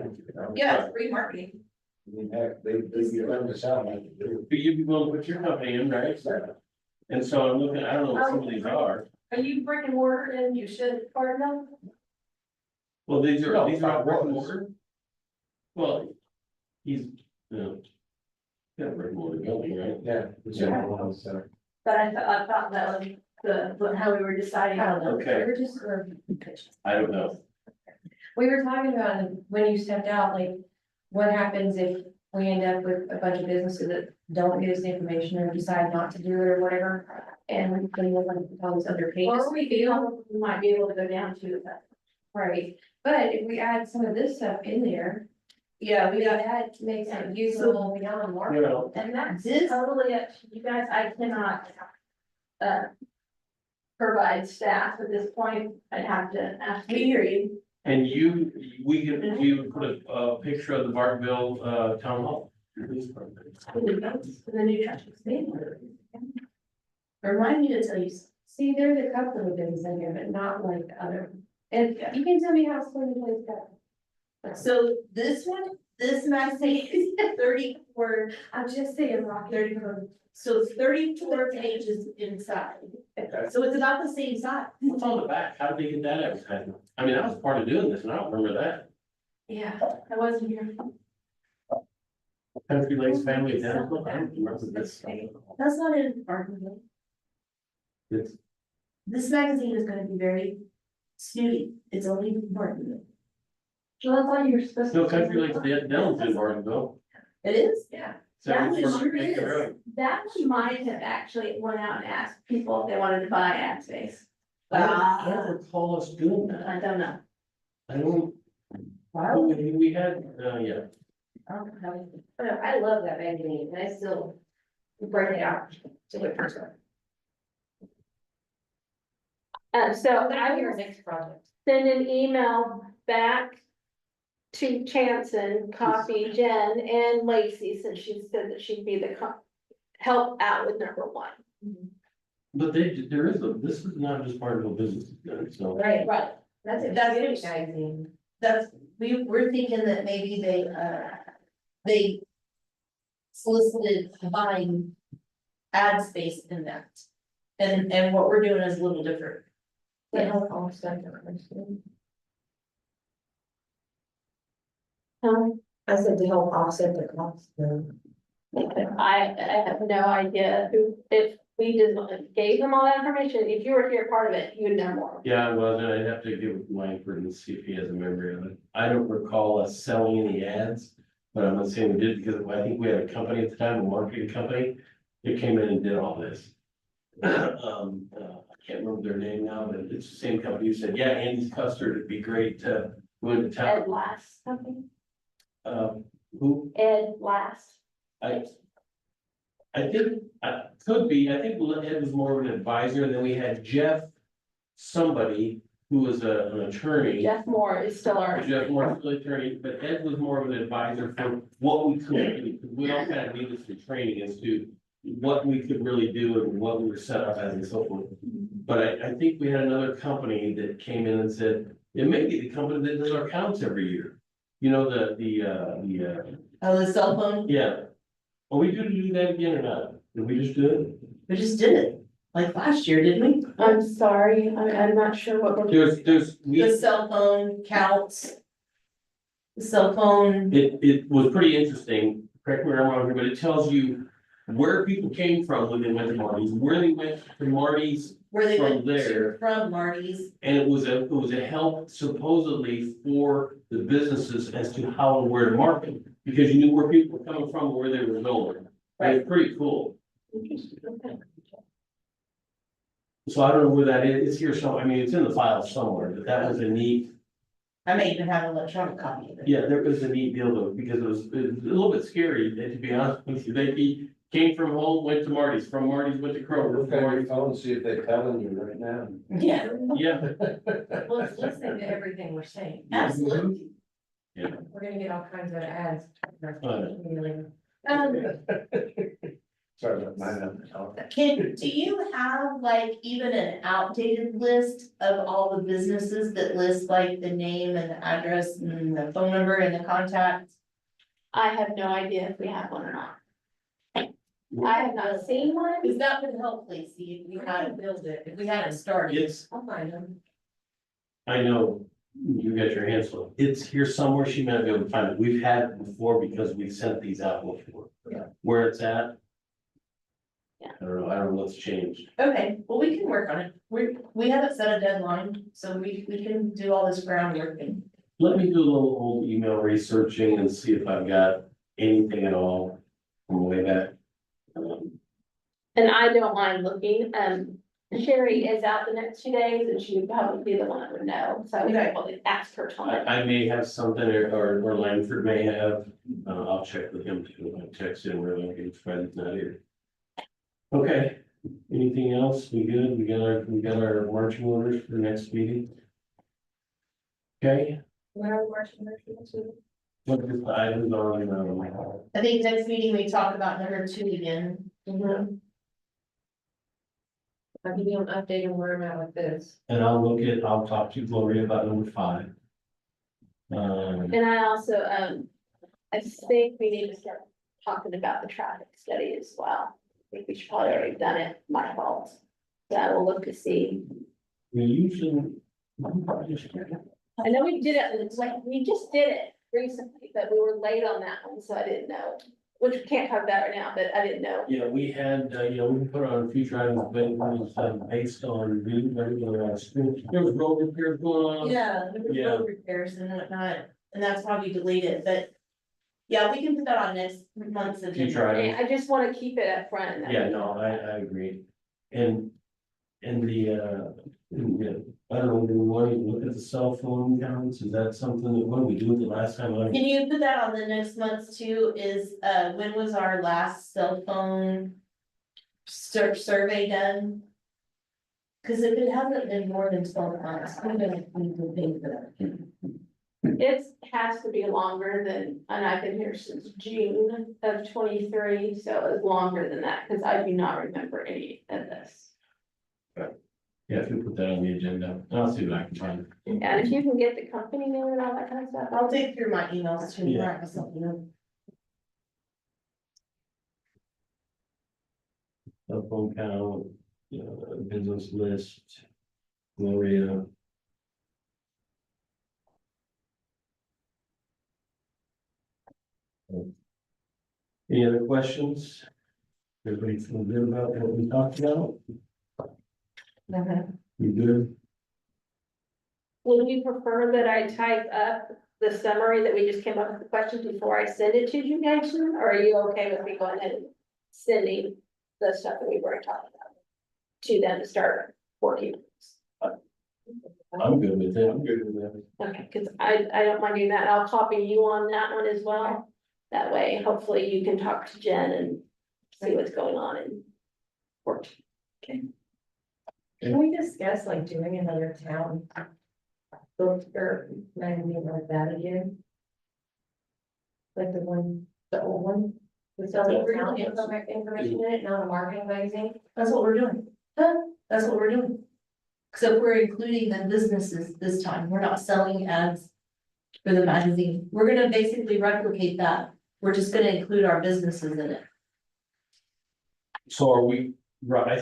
Yeah, free marketing. I mean, heck, they run this out like they do. But you'd be willing to put your company in, right? And so I'm looking, I don't know what some of these are. Are you brick and mortar and you should, Bartonville? Well, these are all brick and was. mortar. Well, he's, got a brick and mortar building, right? Yeah. it's in the one, so. But I thought that was how we were deciding on them. Okay. We were just, I don't know. we were talking about when you stepped out, like, what happens if we end up with a bunch of businesses that don't get us the information or decide not to do it or whatever? And then we'll like all these other pages. Or we might be able to go down to that. Right, but if we add some of this stuff in there, Yeah, we got, that makes it usable beyond You more. know, And that's This- totally up to you guys, I cannot. Provide staff at this point, I'd have to ask. we hear you. and we can, you put a picture of the Bartonville, town hall. The new traffic state. Remind me to tell you. See, there's a couple of things in here, but not like other, and you can tell me how Slim plays that. So this one, this magazine is 34, I'm just saying, Rocky. 34, so it's 34 pages inside. Okay. So it's about the same size. What's on the back? How did they get that advertisement? I mean, I was part of doing this and I don't remember that. Yeah, I wasn't here. Country Lakes Family Dental, I don't remember this. That's not in Bartonville. It's, This magazine is gonna be very snooty. It's only Bartonville. Well, that's all you're supposed to. no, Country Lakes Dental's in Bartonville. It is? Yeah. That one 74 sure Baker is. Road. That one might have actually went out and asked people if they wanted to buy ad space. I don't recall us doing that. I don't know. I don't, Wow. we had, yeah. I love that magazine, and I still break it out to look for stuff. So I That'll be our will next project. send an email back to Chanson, copy Jen and Lacey, since she said that she'd be the help out with number one. But there is this is not just part of a business, so. Right, Right. that's a That's huge it. magazine. That's, we're thinking that maybe they solicited buying ad space in that. And what we're doing is a little different. But how all stuff. I said to help offset the cost. I have no idea who, if we just gave them all that information, if you were here part of it, you would know more. Yeah, well, then I'd have to get with Langford and see if he has a memory of it. I don't recall us selling any ads. But I'm not saying we did because I think we had a company at the time, a marketing company, that came in and did all this. I can't remember their name now, but it's the same company who said, yeah, Andy's custard, it'd be great to go into Ed town. Last, something, Who, Ed Last. I think, could be, I think Ed was more of an advisor, and then we had Jeff, somebody who was an attorney. Jeff Moore is still our. Jeff Morris, the attorney, but Ed was more of an advisor for what we could do, because we all kind of needed some training as to what we could really do and what we were set up as and so forth. But I think we had another company that came in and said, it may be the company that does our counts every year. You know, Oh, the cell phone, yeah. Are we due to do that again or not? Did we just do it? we just did it, like last year, didn't we? I'm sorry, I'm not sure what we're. There's, The cell phone counts. The cell phone, it was pretty interesting, correct me if I'm wrong, but it tells you where people came from when they went to Marty's, where they went to Marty's, where they From went there. to from Marty's, and it was a help supposedly for the businesses as to how and where to market, because you knew where people were coming from, where they were going. It's pretty cool. So I don't know where that is, it's here somewhere, I mean, it's in the file somewhere, but that was a neat, I may even have an electronic copy of it. yeah, there was a neat deal though, because it was a little bit scary, to be honest with you, he came from home, went to Marty's, from Marty's went to Kroger, Look from on your Marty's, phone, see if they're telling you right now. Yeah, yeah. Well, it's listening to everything we're saying. absolutely. We're gonna get all kinds of ads. Sorry about my number. Do you have like even an outdated list of all the businesses that list like the name and the address and the phone number and the contact? I have no idea if we have one or not. I have not seen one. Because that would help, Lacey, if we We're gonna had, build it. if we hadn't started. It's, I'll find them. I know, you got your hands full, it's here somewhere, she might be able to find it, we've had it before because we sent these out before. Yeah. Where it's at? Yeah. I don't know what's changed. Okay, well, we can work on it. We haven't set a deadline, so we can do all this groundwork and. Let me do a little old email researching and see if I've got anything at all from way back. And I don't mind looking, Sherry is out the next 2 days and she would probably be the one that would know, so I would Okay. probably ask her time. I may have something or Langford may have, I'll check with him too, I'll text him really, he's Friday's not here. Okay, anything else? We good? We got our marching orders for the next meeting? Okay, Where are we marching to? what is the items on, I think next meeting we talk about number 2 again. I'll give you an update on where I'm at with this. and I'll talk to Gloria about number 5. And I also, I think we need to start talking about the traffic study as well. I think we should probably already done it, my fault. So I will look to see. we usually. I know we did it, like, we just did it recently, but we were late on that one, so I didn't know. Which we can't talk about right now, but I didn't know. Yeah, we had, we can put on future items, but it was based on regular school, there was road repairs going on. Yeah, there was Yeah. road repairs and whatnot, and that's why we delayed it, but. Yeah, we can put that on next month's agenda. Future items. I just wanna keep it up front. and that Yeah, we- no, I agree. And the, yeah, I don't know, do we want to look at the cell phone counts? Is that something that, what did we do the last time? Can you put that on the next month's too, is, when was our last cell phone survey done? Cause if it hasn't been more than 12 months, I'm gonna need to pay for that. It has to be longer than, and I've been here since June of 23, so it's longer than that, cause I do not remember any of this. Yeah, if we put that on the agenda, I'll see what I can find. And if you can get the company name and all that kind of stuff, I'll dig through my emails too, Yeah. write myself, Cell phone count, business list, Gloria. Any other questions? Everybody feel good about what we talked about? You good? would you prefer that I type up the summary that we just came up with the questions before I send it to you guys? Or are you okay with me going ahead and sending the stuff that we've already talked about to them to start working? I'm good with it. I'm good with that. Okay, cause I don't mind doing that. I'll copy you on that one as well. That way, hopefully you can talk to Jen and see what's going on and work. Can we discuss like doing another town book or magazine like that again. Like the old one, with all the town information in it, not a marketing magazine. That's what we're doing. That's what we're doing. Except we're including the businesses this time. We're not selling ads for the magazine. We're gonna basically replicate that. We're just gonna include our businesses in it. So are we, right,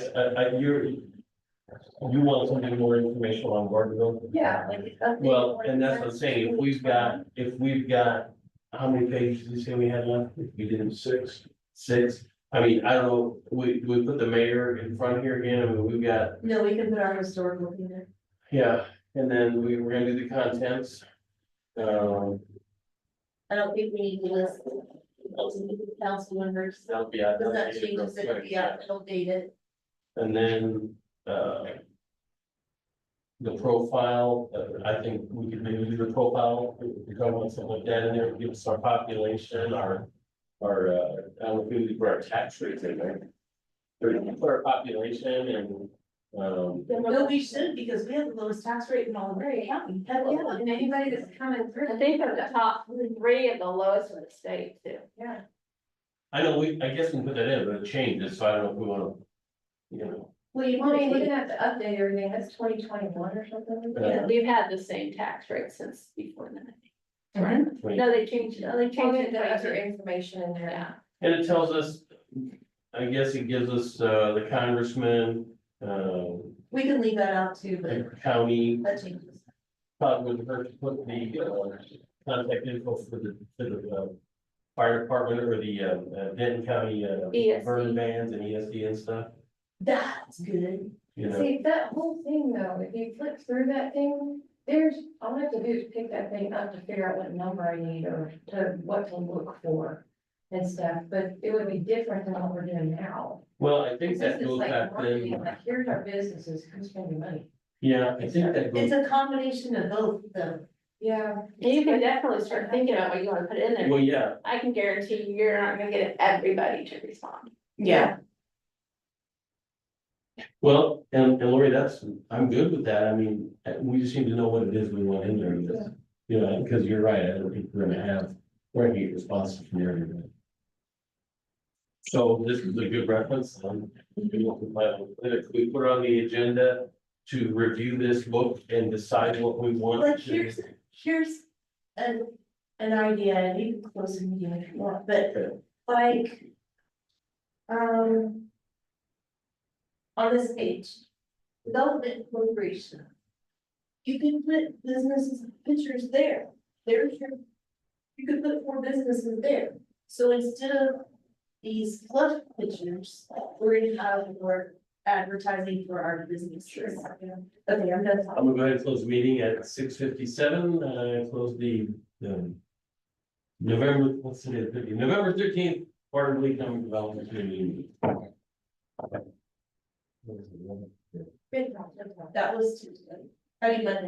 you want something more information on Bartonville? Yeah, like. Well, and that's what I'm saying, if we've got, how many pages did you say we had left? We did 6. I mean, I don't know, we put the mayor in front here again, I mean, we've got, No, we can put our historical in there. yeah, and then we were gonna do the contents. I don't think we need to list. Council members. That'll be out. Does that change it? Yeah, it'll date it. And then, the profile, I think we could maybe do the profile, we talk about something like that in there, give us our population, our, I don't know if we need to put our tax rates in there. Or put our population and, No, we should, because we have the lowest tax rate in all of the county. Heck, yeah. And anybody that's coming through. I think they're the top 3 and the lowest in the state too. Yeah. I know I guess we can put that in, but it changes, so I don't know if we wanna, you know. Well, you Well, I want mean, to we're gonna have to update everything, that's 2021 or something. Yeah. Yeah, we've had the same tax rate since before then, I think. Mhm. No, they changed it, they Change changed it, it. the other information in there. Yeah. And it tells us, I guess it gives us, the congressman, We can leave that out too, but the county, that changes. probably would hurt to put the, contact info for the fire department or the, Denton County, ESD. burn bans and ESD and stuff, That's good. you know. See, that whole thing though, if you flip through that thing, all I have to do is pick that thing up to figure out what number I need or what to look for and stuff, but it would be different than what we're doing now. Well, I think This that is goes like back marketing, then, like, here's our businesses, who's spending money. yeah, I think that It's goes, a combination of both, though. Yeah. And you can definitely start thinking about what you wanna put in there. well, yeah, I can guarantee you, you're not gonna get everybody to respond. Yeah. well, and Lori, I'm good with that, I mean, we just need to know what it is we want in there, because, you know, because you're right, I don't think we're gonna get responses from everybody. So this is a good reference, we put on the agenda to review this book and decide what we want. Like, to- here's an idea, and you can close the meeting if you want, but like. On this page, development corporation. You can put businesses pictures there, you could put 4 businesses there, so instead of these fluff pictures, we're gonna have more advertising for our businesses. Okay, I'm done. I'm gonna go ahead and close the meeting at 6:57, close the, November, what's the date, November 13th, Bartonville Economic Development Committee. That was Tuesday, I mean Monday.